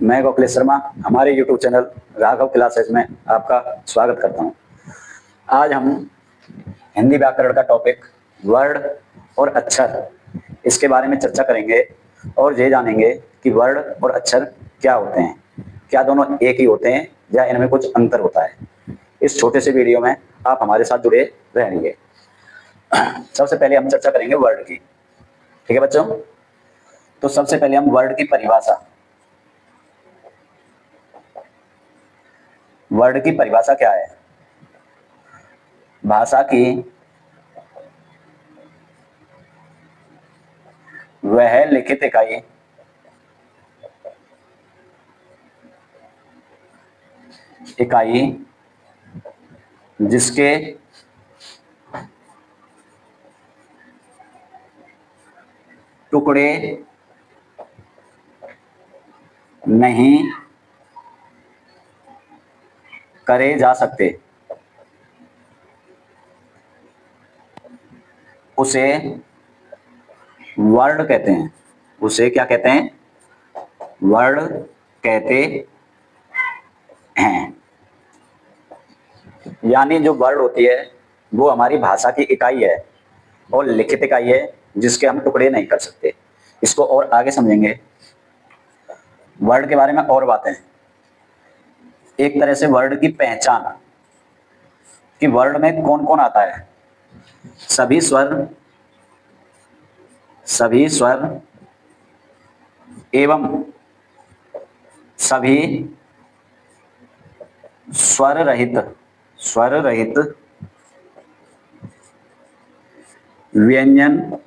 मैं गोखलेश शर्मा हमारे YouTube channel Raghav classes में आपका स्वागत करता हूं। आज हम हिंदी व्याकरण का टॉपिक वर्ड और अक्षर इसके बारे में चर्चा करेंगे और ये जानेंगे कि वर्ड और अक्षर क्या होते हैं, क्या दोनों एक ही होते हैं या इनमें कुछ अंतर होता है। इस छोटे से वीडियो में आप हमारे साथ जुड़े रहेंगे। सबसे पहले हम चर्चा करेंगे वर्ड की। ठीक है बच्चों, तो सबसे पहले हम वर्ड की परिभाषा। वर्ड की परिभाषा क्या है? भाषा की वह लिखित इकाई जिसके टुकड़े नहीं करे जा सकते उसे वर्ड कहते हैं। उसे क्या कहते हैं? वर्ड कहते हैं। यानी जो वर्ड होती है वो हमारी भाषा की इकाई है और लिखित इकाई है जिसके हम टुकड़े नहीं कर सकते। इसको और आगे समझेंगे। वर्ड के बारे में और बातें, एक तरह से वर्ड की पहचान कि वर्ड में कौन कौन आता है। सभी स्वर एवं सभी स्वर रहित व्यंजन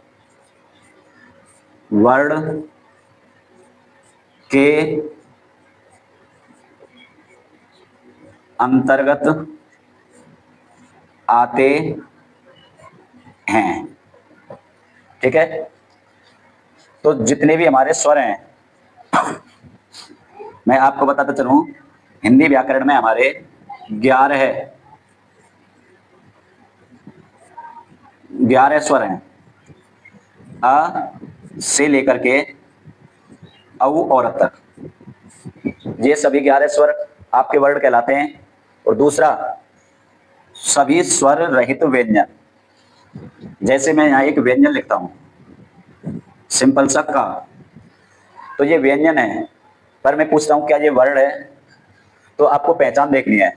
वर्ड के अंतर्गत आते हैं। ठीक है, तो जितने भी हमारे स्वर हैं, मैं आपको बताता चलूं, हिंदी व्याकरण में हमारे 11 स्वर हैं। अ से लेकर के औ और तक ये सभी 11 स्वर आपके वर्ड कहलाते हैं। और दूसरा, सभी स्वर रहित व्यंजन। जैसे मैं यहाँ एक व्यंजन लिखता हूं, सिंपल सा का, तो ये व्यंजन है, पर मैं पूछता हूं क्या ये वर्ड है? तो आपको पहचान देखनी है।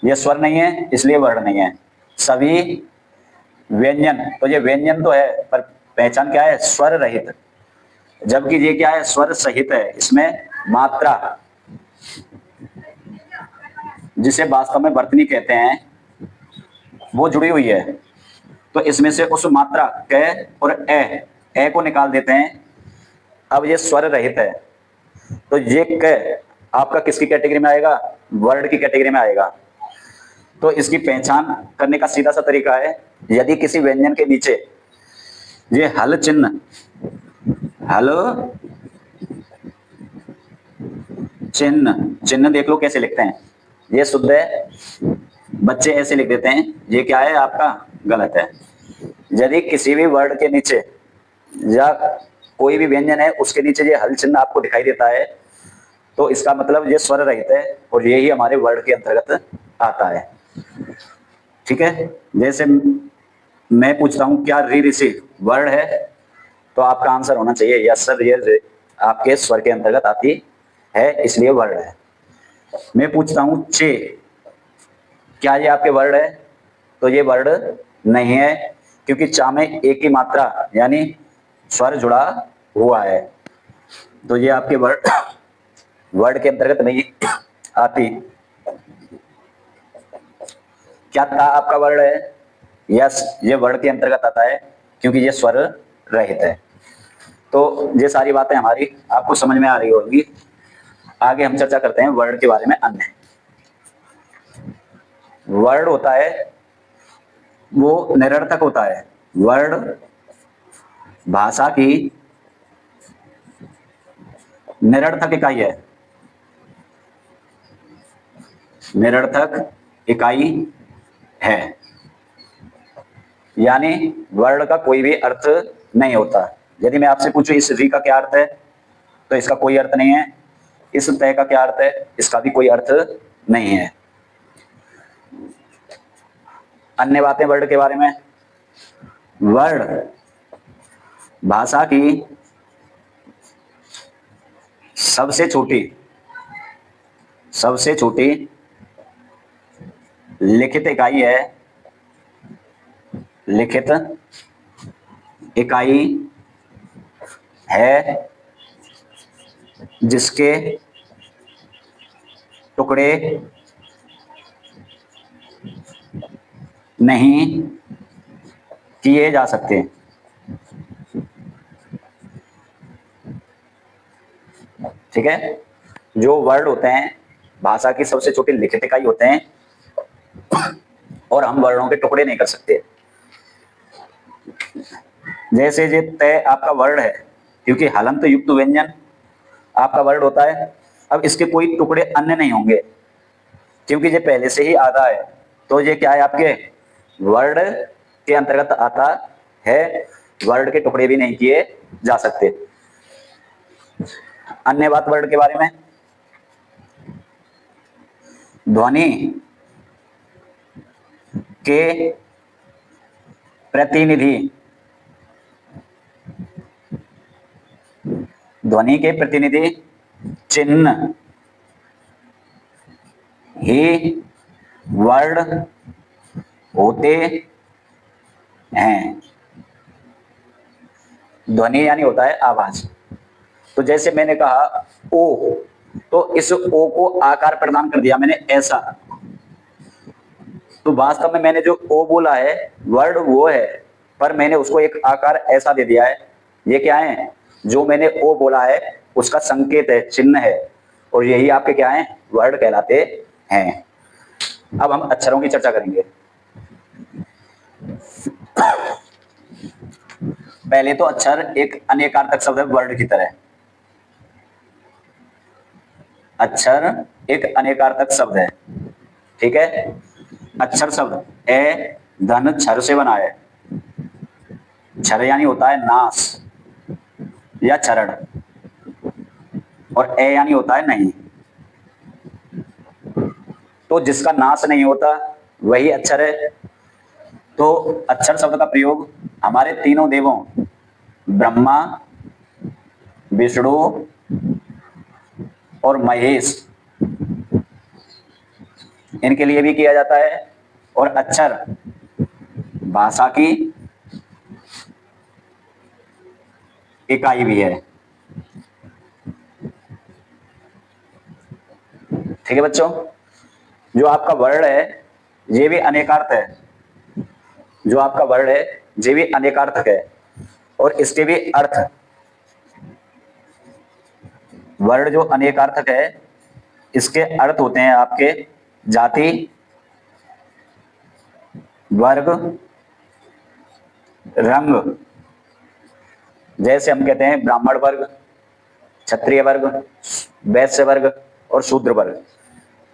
ये स्वर नहीं है इसलिए वर्ड नहीं है। सभी व्यंजन, तो ये व्यंजन तो है पर पहचान क्या है? स्वर रहित। जबकि ये क्या है? स्वर सहित है। इसमें मात्रा, जिसे वास्तव में वर्तनी कहते हैं, वो जुड़ी हुई है। तो इसमें से उस मात्रा क और ए को निकाल देते हैं। अब ये स्वर रहित है, तो ये क आपका किसकी कैटेगरी में आएगा? वर्ड की कैटेगरी में आएगा। तो इसकी पहचान करने का सीधा सा तरीका है, यदि किसी व्यंजन के नीचे ये हल चिन्ह देख लो कैसे लिखते हैं। ये शुद्ध है, बच्चे ऐसे लिख देते हैं। ये क्या है? आपका गलत है। यदि किसी भी वर्ड के नीचे या कोई भी व्यंजन है उसके नीचे ये हल चिन्ह आपको दिखाई देता है, तो इसका मतलब ये स्वर रहित है और यही हमारे वर्ड के अंतर्गत आता है। ठीक है, जैसे मैं पूछता हूं क्या री ऋषि वर्ड है, तो आपका आंसर होना चाहिए यस सर, ये आपके स्वर के अंतर्गत आती है इसलिए वर्ड है। मैं पूछता हूं चे, क्या ये आपके वर्ड है? तो ये वर्ड नहीं है, क्योंकि चा में एक ही मात्रा यानी स्वर जुड़ा हुआ है, तो ये आपके वर्ड के अंतर्गत नहीं आती। क्या ता आपका वर्ड है? यस, ये वर्ड के अंतर्गत आता है क्योंकि ये स्वर रहित है। तो ये सारी बातें हमारी आपको समझ में आ रही होगी। आगे हम चर्चा करते हैं वर्ड के बारे में। अन्य वर्ड होता है वो निरर्थक होता है। वर्ड भाषा की निरर्थक इकाई है। निरर्थक इकाई है, यानी वर्ड का कोई भी अर्थ नहीं होता। यदि मैं आपसे पूछूं इस री का क्या अर्थ है, तो इसका कोई अर्थ नहीं है। इस तय का क्या अर्थ है? इसका भी कोई अर्थ नहीं है। अन्य बातें वर्ड के बारे में। वर्ड भाषा की सबसे छोटी लिखित इकाई है। लिखित इकाई है जिसके टुकड़े नहीं किए जा सकते। ठीक है, जो वर्ड होते हैं भाषा की सबसे छोटी लिखित इकाई होते हैं और हम वर्णों के टुकड़े नहीं कर सकते। जैसे ये तय आपका वर्ड है, क्योंकि हलंत युक्त व्यंजन आपका वर्ड होता है। अब इसके कोई टुकड़े अन्य नहीं होंगे क्योंकि ये पहले से ही आधा है, तो ये क्या है? आपके वर्ड के अंतर्गत आता है। वर्ड के टुकड़े भी नहीं किए जा सकते। अन्य बात वर्ड के बारे में। ध्वनि के प्रतिनिधि चिन्ह ही वर्ड होते हैं। ध्वनि यानी होता है आवाज। तो जैसे मैंने कहा ओ, तो इस ओ को आकार प्रदान कर दिया मैंने ऐसा, तो वास्तव में मैंने जो ओ बोला है वर्ड वो है, पर मैंने उसको एक आकार ऐसा दे दिया है। ये क्या है? जो मैंने ओ बोला है उसका संकेत है, चिन्ह है, और यही आपके क्या है? वर्ड कहलाते हैं। अब हम अक्षरों की चर्चा करेंगे। पहले तो अक्षर एक अनेकार्थक शब्द है वर्ड की तरह। अक्षर एक अनेकार्थक शब्द है। ठीक है, अक्षर शब्द ए धन क्षर से बना है। क्षर यानी होता है नाश या चरण, और ए यानी होता है नहीं। तो जिसका नाश नहीं होता वही अक्षर है। तो अक्षर शब्द का प्रयोग हमारे तीनों देवों ब्रह्मा, विष्णु और महेश, इनके लिए भी किया जाता है। और अक्षर भाषा की इकाई भी है। ठीक है बच्चों, जो आपका वर्ड है ये भी अनेकार्थ है। जो आपका वर्ड है ये भी अनेकार्थक है, और इसके भी अर्थ। वर्ड जो अनेकार्थक है इसके अर्थ होते हैं आपके जाति, वर्ग, रंग। जैसे हम कहते हैं ब्राह्मण वर्ग, क्षत्रिय वर्ग, वैश्य वर्ग और शूद्र वर्ग।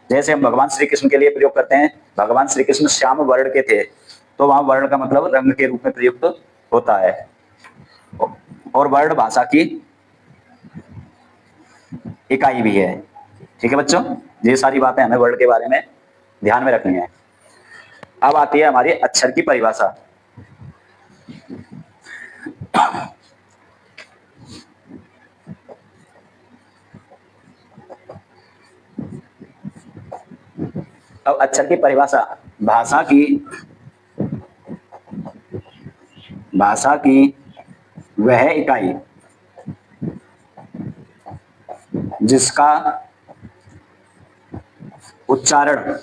जैसे हम भगवान श्री कृष्ण के लिए प्रयोग करते हैं, भगवान श्री कृष्ण श्याम वर्ण के थे, तो वहां वर्ण का मतलब रंग के रूप में प्रयुक्त होता है। और वर्ण भाषा की इकाई भी है। ठीक है बच्चों, ये सारी बातें हमें वर्ण के बारे में ध्यान में रखनी है। अब आती है हमारी अक्षर की परिभाषा। अब अक्षर की परिभाषा भाषा की वह इकाई जिसका उच्चारण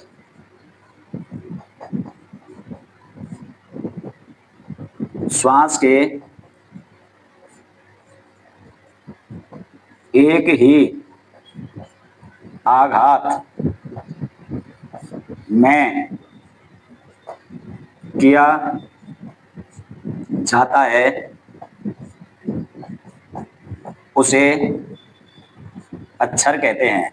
श्वास के एक ही आघात में किया जाता है उसे अक्षर कहते हैं।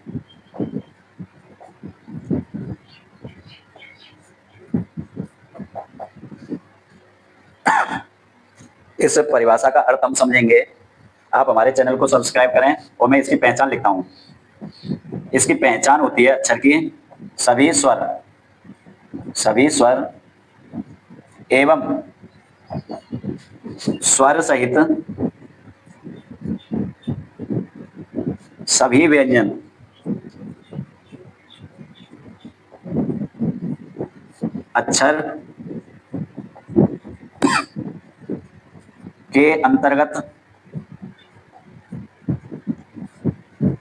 इस परिभाषा का अर्थ हम समझेंगे। आप हमारे चैनल को सब्सक्राइब करें और मैं इसकी पहचान लिखता हूं। इसकी पहचान होती है अक्षर की सभी स्वर एवं स्वर सहित सभी व्यंजन अक्षर के अंतर्गत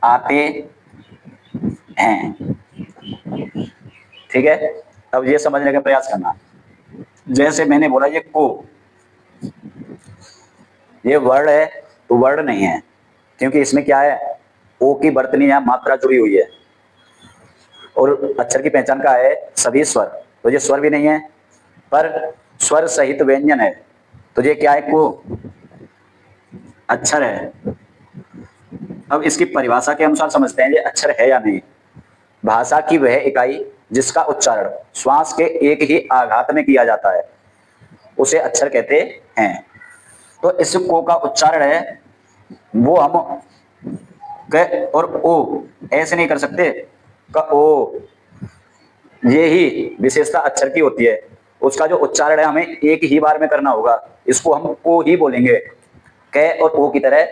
आते हैं। ठीक है, अब ये समझने का प्रयास करना। जैसे मैंने बोला ये को, ये वर्ड है तो वर्ड नहीं है, क्योंकि इसमें क्या है, ओ की वर्तनी या मात्रा जुड़ी हुई है। और अक्षर की पहचान का है सभी स्वर, तो ये स्वर भी नहीं है, पर स्वर सहित व्यंजन है, तो ये क्या है, को अक्षर है। अब इसकी परिभाषा के अनुसार समझते हैं ये अक्षर है या नहीं। भाषा की वह इकाई जिसका उच्चारण श्वास के एक ही आघात में किया जाता है उसे अक्षर कहते हैं। तो इस को का उच्चारण है वो हम क और ओ ऐसे नहीं कर सकते, का ओ, ये ही विशेषता अक्षर की होती है। उसका जो उच्चारण है हमें एक ही बार में करना होगा, इसको हम को ही बोलेंगे, क और ओ की तरह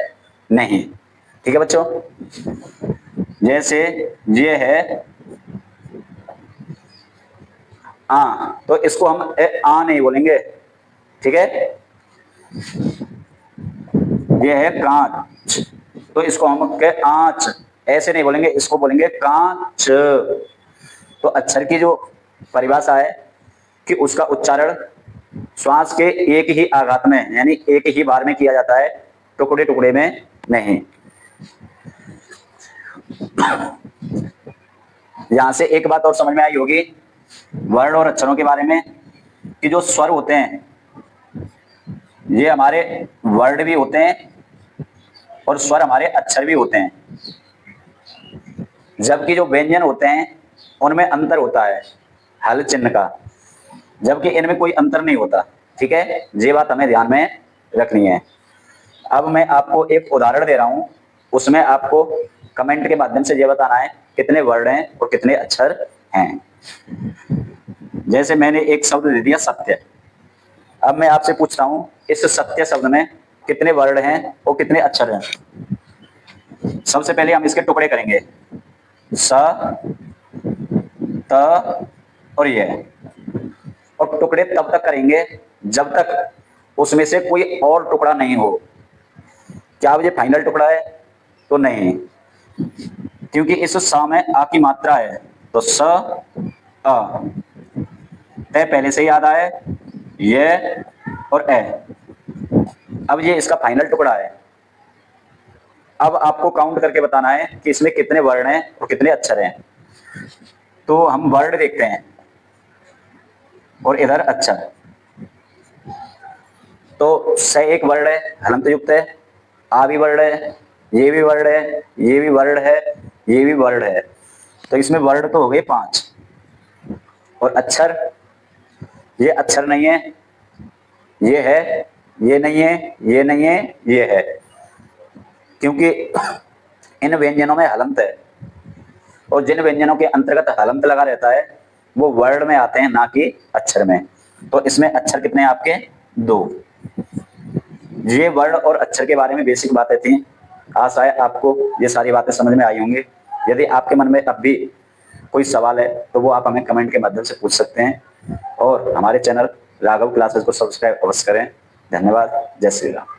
नहीं। ठीक है बच्चों, जैसे ये है आ, तो इसको हम आ नहीं बोलेंगे। ठीक है, ये है कांच, तो इसको हम के आंच ऐसे नहीं बोलेंगे, इसको बोलेंगे कांच। तो अक्षर की जो परिभाषा है कि उसका उच्चारण श्वास के एक ही आघात में यानी एक ही बार में किया जाता है, टुकड़े टुकड़े में नहीं। यहां से एक बात और समझ में आई होगी वर्ण और अक्षरों के बारे में, कि जो स्वर होते हैं ये हमारे वर्ड भी होते हैं और स्वर हमारे अक्षर भी होते हैं, जबकि जो व्यंजन होते हैं उनमें अंतर होता है हल चिन्ह का, जबकि इनमें कोई अंतर नहीं होता। ठीक है, ये बात हमें ध्यान में रखनी है। अब मैं आपको एक उदाहरण दे रहा हूं, उसमें आपको कमेंट के माध्यम से ये बताना है कितने वर्ड हैं और कितने अक्षर हैं। जैसे मैंने एक शब्द दे दिया सत्य, अब मैं आपसे पूछता हूं इस सत्य शब्द में कितने वर्ड हैं और कितने अक्षर हैं। सबसे पहले हम इसके टुकड़े करेंगे, स, त और ये, और टुकड़े तब तक करेंगे जब तक उसमें से कोई और टुकड़ा नहीं हो। क्या ये फाइनल टुकड़ा है? तो नहीं, क्योंकि इस स में आ की मात्रा है, तो स अ, ते पहले से याद आए, ये और ए। अब ये इसका फाइनल टुकड़ा है। अब आपको काउंट करके बताना है कि इसमें कितने वर्ण हैं और कितने अक्षर हैं। तो हम वर्ड देखते हैं और इधर अक्षर। तो स एक वर्ड है, हलंत युक्त है, आ भी वर्ड है, ये भी वर्ड है, ये भी वर्ड है, ये भी वर्ड है। तो इसमें वर्ड तो हो गए 5। और अक्षर, ये अक्षर नहीं है, ये है, ये नहीं है, ये नहीं है, ये है, क्योंकि इन व्यंजनों में हलंत है और जिन व्यंजनों के अंतर्गत हलंत लगा रहता है वो वर्ड में आते हैं, ना कि अक्षर में। तो इसमें अक्षर कितने हैं आपके? 2। ये वर्ड और अक्षर के बारे में बेसिक बातें थी। आशा है आपको ये सारी बातें समझ में आई होंगी। यदि आपके मन में अब भी कोई सवाल है तो वो आप हमें कमेंट के माध्यम से पूछ सकते हैं, और हमारे चैनल राघव क्लासेस को सब्सक्राइब अवश्य करें। धन्यवाद। जय श्री राम।